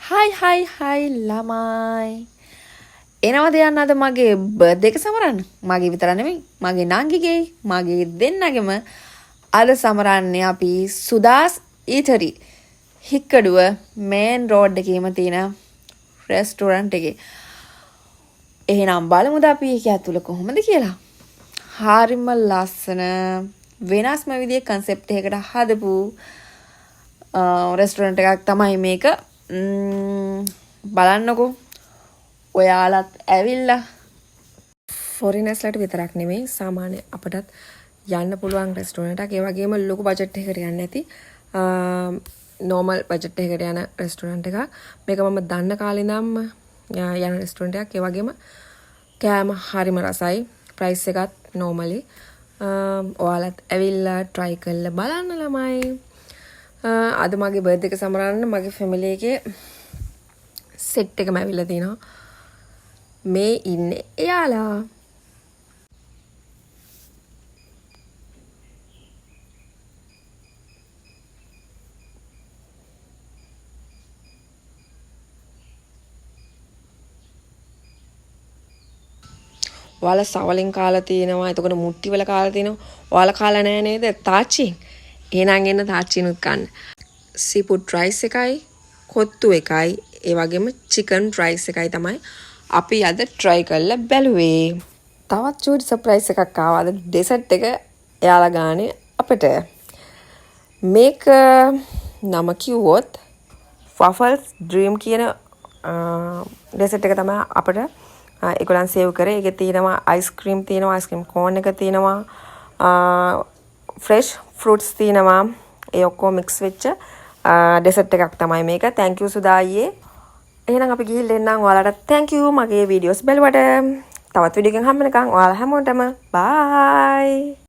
හයි ළමයි. එනවද යන්න අද මගේ බර්ත්ඩේ එක සමරන්න? මගේ විතර නෙමෙයි. මගේ නංගිගේ, මගේ දෙන්නගෙම අද සමරන්නේ අපි සුදාස් ඊටරි හික්කඩුව මේන් රෝඩ් එකේම තියෙන රෙස්ටෝරන්ට් එකේ. එහෙනම් බලමුද අපි ඒක ඇතුළ කොහොමද කියලා. හරිම ලස්සන වෙනස්ම විදිහේ concept එකකට හදපු රෙස්ටෝරන්ට් එකක් තමයි මේක. බලන්නකෝ ඔයාලත් ඇවිල්ලා ෆොරිනර්ස්ලට විතරක් නෙමෙයි සාමාන්‍ය අපටත් යන්න පුළුවන් රෙස්ටෝරන්ට් එකක්. ඒ වගේම ලොකු බජට් එකකට යන්නේ නැති නෝමල් බජට් එකකට යන රෙස්ටෝරන්ට් එකක්. මේක මම දන්න කාලේ ඉඳන්ම යන රෙස්ටෝරන්ට් එකක්. ඒ වගේම කෑම හරිම රසයි. ප්‍රයිස් එකත් නෝමලි. ඔයාලත් ඇවිල්ලා try කරලා බලන්න ළමයි. අද මගේ බර්ත්ඩේ එක සමරන්න මගේ ෆැමිලි එකේ සෙට් එකම ඇවිල්ලා තිනවා. මේ ඉන්නේ එයාලා. ඔයාලා සවලින් කාලා තිනවා. එතකොට මුට්ටි වල කාලා තිනවා. ඔයාලා කාලා නැහැ නේද? තාච්චි. එහෙනම් එන්න තාච්චිනුත් කන්න. සීෆුඩ් රයිස් එකයි, කොත්තු එකයි, ඒ වගේම චිකන් රයිස් එකයි තමයි අපි අද try කරලා බැලුවේ. තවත් චූටි සර්ප්‍රයිස් එකක් ආවා. අද ඩෙසර්ට් එක එයාලා ගානේ අපිට. මේක නම කිව්වොත් waffles dream කියන ඩෙසර්ට් එක තමයි අපිට ඒගොල්ලන් සේව් කරේ. ඒකේ තියෙනවා අයිස්ක්‍රීම් තියෙනවා, අයිස්ක්‍රීම් කෝන් එක තියෙනවා, ෆ්‍රෙෂ් ෆෘට්ස් තියෙනවා. ඒ ඔක්කොම මික්ස් වෙච්ච ඩෙසර්ට් එකක් තමයි මේක. thank you සුදා අයියේ. එහෙනම් අපි ගිහින් එන්නම්. ඔයාලට thank you මගේ වීඩියෝස් බලවට. තවත් වීඩියෝ එකකින් හම්බ වෙනකන් ඔයාලා හැමෝටම bye.